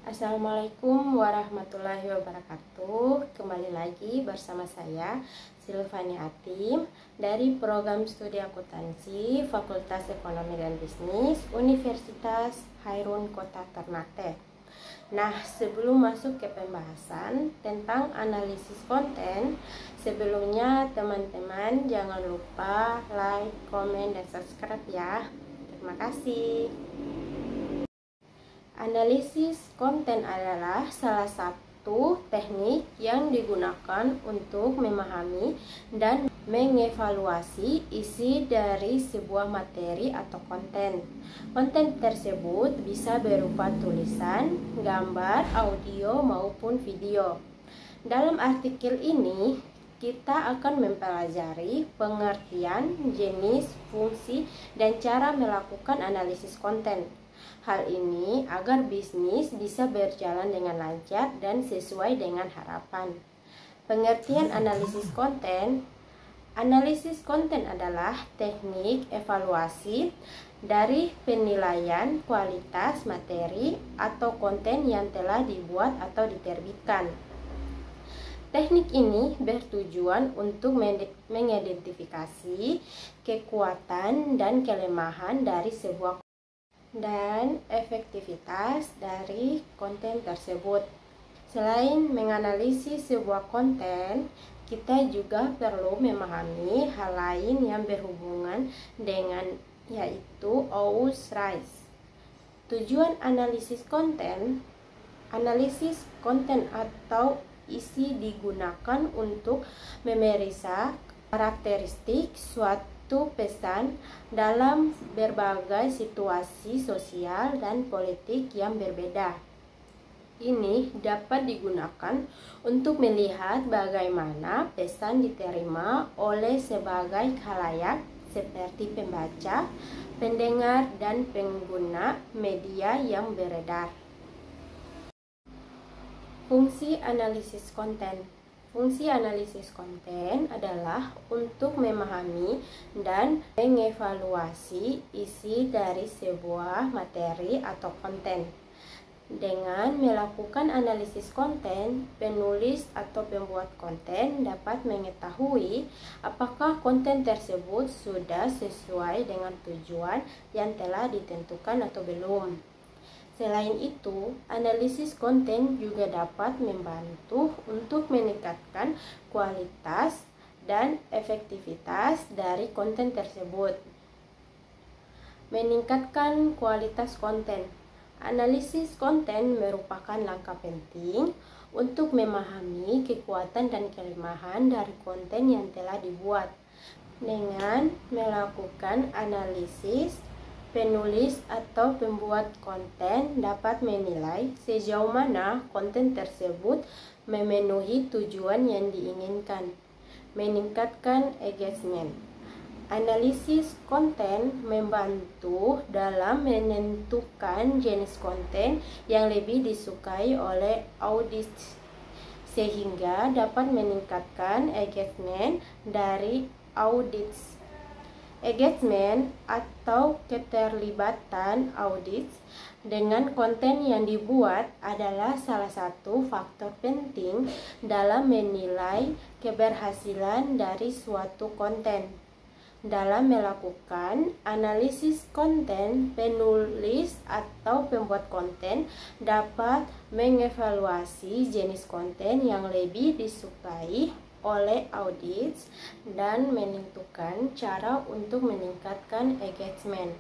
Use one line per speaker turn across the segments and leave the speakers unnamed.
Assalamualaikum warahmatullahi wabarakatuh. Kembali lagi bersama saya Silvani Atim dari program studi akuntansi Fakultas Ekonomi dan Bisnis Universitas Hairun Kota Ternate. Nah, sebelum masuk ke pembahasan tentang analisis konten, sebelumnya teman-teman jangan lupa like, komen, dan subscribe ya. Terima kasih. Analisis konten adalah salah satu teknik yang digunakan untuk memahami dan mengevaluasi isi dari sebuah materi atau konten. Konten tersebut bisa berupa tulisan, gambar, audio, maupun video. Dalam artikel ini, kita akan mempelajari pengertian, jenis, fungsi, dan cara melakukan analisis konten. Hal ini agar bisnis bisa berjalan dengan lancar dan sesuai dengan harapan. Pengertian analisis konten. Analisis konten adalah teknik evaluasi dari penilaian kualitas materi atau konten yang telah dibuat atau diterbitkan. Teknik ini bertujuan untuk mengidentifikasi kekuatan dan kelemahan dari sebuah dan efektivitas dari konten tersebut. Selain menganalisis sebuah konten, kita juga perlu memahami hal lain yang berhubungan dengan, yaitu ausrais. Tujuan analisis konten atau isi digunakan untuk memeriksa karakteristik suatu pesan dalam berbagai situasi sosial dan politik yang berbeda. Ini dapat digunakan untuk melihat bagaimana pesan diterima oleh sebagai khalayak seperti pembaca, pendengar, dan pengguna media yang beredar. Fungsi analisis konten. Fungsi analisis konten adalah untuk memahami dan mengevaluasi isi dari sebuah materi atau konten. Dengan melakukan analisis konten, penulis atau pembuat konten dapat mengetahui apakah konten tersebut sudah sesuai dengan tujuan yang telah ditentukan atau belum. Selain itu, analisis konten juga dapat membantu untuk meningkatkan kualitas dan efektivitas dari konten tersebut. Meningkatkan kualitas konten. Analisis konten merupakan langkah penting untuk memahami kekuatan dan kelemahan dari konten yang telah dibuat. Dengan melakukan analisis, penulis atau pembuat konten dapat menilai sejauh mana konten tersebut memenuhi tujuan yang diinginkan. Meningkatkan engagement. Analisis konten membantu dalam menentukan jenis konten yang lebih disukai oleh audiens, sehingga dapat meningkatkan engagement dari audiens. Engagement atau keterlibatan audiens dengan konten yang dibuat adalah salah satu faktor penting dalam menilai keberhasilan dari suatu konten. Dalam melakukan analisis konten, penulis atau pembuat konten dapat mengevaluasi jenis konten yang lebih disukai oleh audiens dan menentukan cara untuk meningkatkan engagement.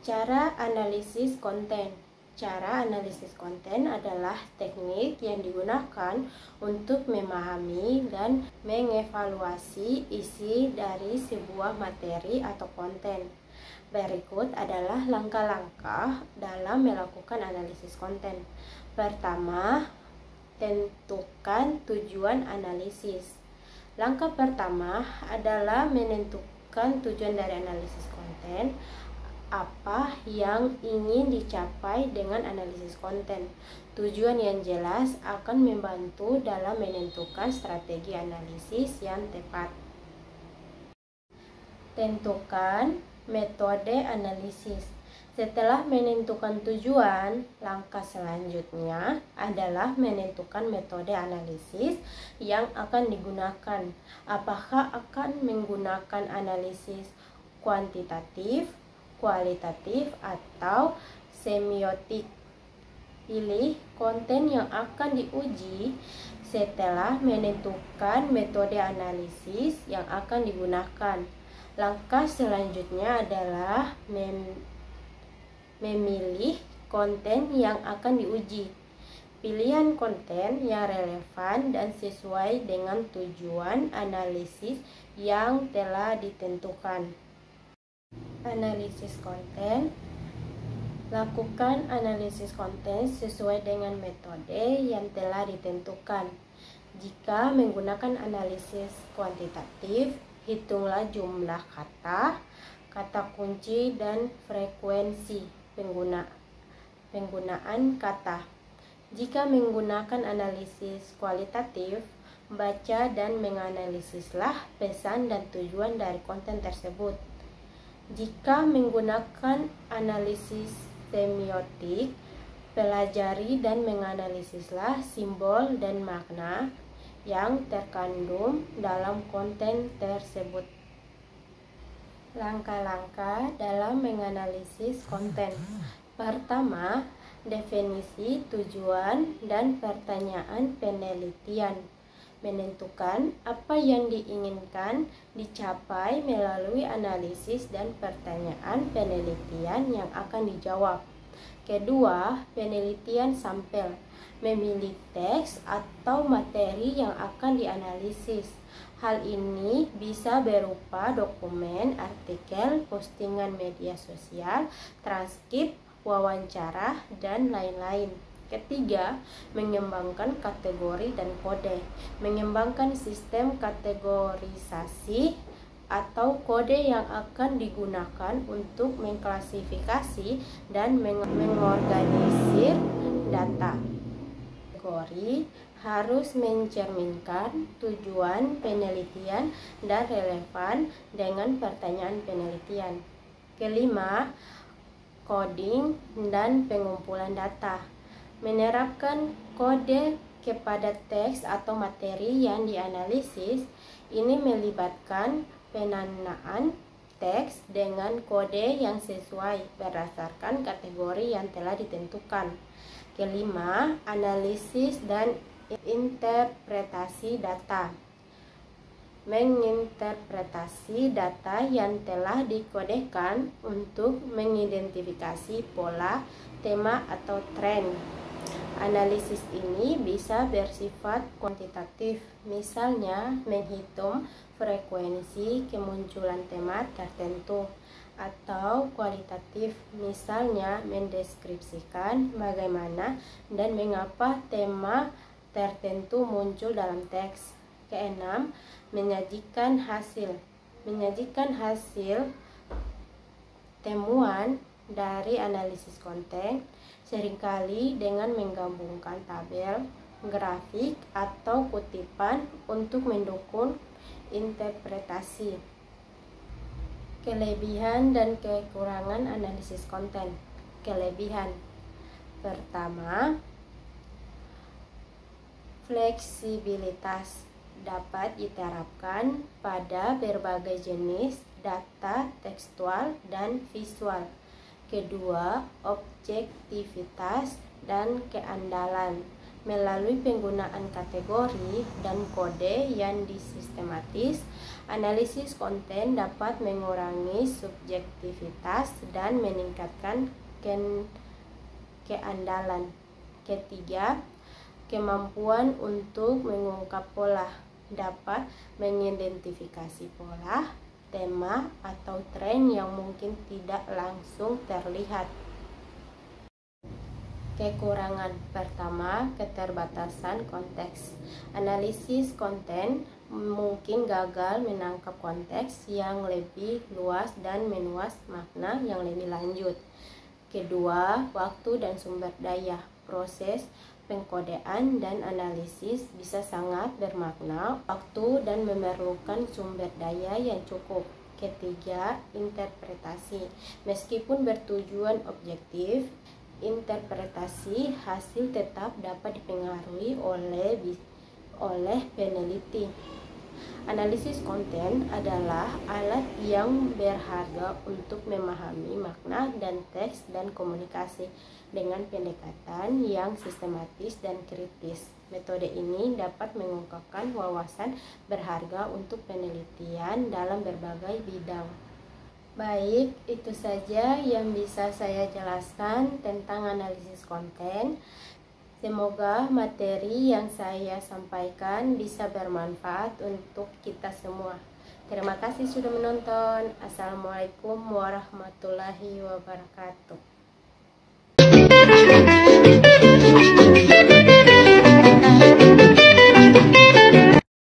Cara analisis konten. Cara analisis konten adalah teknik yang digunakan untuk memahami dan mengevaluasi isi dari sebuah materi atau konten. Berikut adalah langkah-langkah dalam melakukan analisis konten. Pertama, tentukan tujuan analisis. Langkah pertama adalah menentukan tujuan dari analisis konten. konten. Apa yang ingin dicapai dengan analisis konten? Tujuan yang jelas akan membantu dalam menentukan strategi analisis yang tepat. Tentukan metode analisis. Setelah menentukan tujuan, langkah selanjutnya adalah menentukan metode analisis yang akan digunakan. Apakah akan menggunakan analisis kuantitatif, kualitatif, atau semiotik? Pilih konten yang akan diuji. Setelah menentukan metode analisis yang akan digunakan, langkah selanjutnya adalah memilih konten yang akan diuji. Pilihan konten yang relevan dan sesuai dengan tujuan analisis yang telah ditentukan. Analisis konten. Lakukan analisis konten sesuai dengan metode yang telah ditentukan. Jika menggunakan analisis kuantitatif, hitunglah jumlah kata, kata kunci, dan frekuensi penggunaan kata. Jika menggunakan analisis kualitatif, baca dan menganalisislah pesan dan tujuan dari konten tersebut. Jika menggunakan analisis semiotik, pelajari dan menganalisislah simbol dan makna yang terkandung dalam konten tersebut. Langkah-langkah dalam menganalisis konten. Pertama, definisi, tujuan, dan pertanyaan penelitian. Menentukan apa yang diinginkan dicapai melalui analisis dan pertanyaan penelitian yang akan dijawab. Kedua, penelitian sampel. Memilih teks atau materi yang akan dianalisis. Hal ini bisa berupa dokumen, artikel, postingan media sosial, transkrip, wawancara, dan lain-lain. Ketiga, mengembangkan kategori dan kode. Mengembangkan sistem kategorisasi atau kode yang akan digunakan untuk mengklasifikasi dan mengorganisir data. Kategori harus mencerminkan tujuan penelitian dan relevan dengan pertanyaan penelitian. Kelima, coding dan pengumpulan data. Menerapkan kode kepada teks atau materi yang dianalisis. Ini melibatkan penandaan teks dengan kode yang sesuai berdasarkan kategori yang telah ditentukan. Kelima, analisis dan interpretasi data. Menginterpretasi data yang telah dikodekan untuk mengidentifikasi pola, tema, atau tren. Analisis ini bisa bersifat kuantitatif, misalnya menghitung frekuensi kemunculan tema tertentu, atau kualitatif, misalnya mendeskripsikan bagaimana dan mengapa tema tertentu muncul dalam teks. Keenam, menyajikan hasil temuan dari analisis konten, seringkali dengan menggabungkan tabel, grafik, atau kutipan untuk mendukung interpretasi. Kelebihan dan kekurangan analisis konten. Kelebihan pertama, fleksibilitas dapat diterapkan pada berbagai jenis data tekstual dan visual. Kedua, objektivitas dan keandalan. Melalui penggunaan kategori dan kode yang disistematis, analisis konten dapat mengurangi subjektivitas dan meningkatkan keandalan. Ketiga, kemampuan untuk mengungkap pola. Dapat mengidentifikasi pola, tema, atau tren yang mungkin tidak langsung terlihat. Kekurangan pertama, keterbatasan konteks. Analisis konten mungkin gagal menangkap konteks yang lebih luas dan menuas makna yang lebih lanjut. Kedua, waktu dan sumber daya. Proses pengkodean dan analisis bisa sangat bermakna waktu dan memerlukan sumber daya yang cukup. Ketiga, interpretasi. Meskipun bertujuan objektif, interpretasi hasil tetap dapat dipengaruhi oleh peneliti. Analisis konten adalah alat yang berharga untuk memahami makna dan teks dan komunikasi dengan pendekatan yang sistematis dan kritis. Metode ini dapat mengungkapkan wawasan berharga untuk penelitian dalam berbagai bidang. Baik, itu saja yang bisa saya jelaskan tentang analisis konten. Semoga materi yang saya sampaikan bisa bermanfaat untuk kita semua. Terima kasih sudah menonton. Assalamualaikum warahmatullahi wabarakatuh.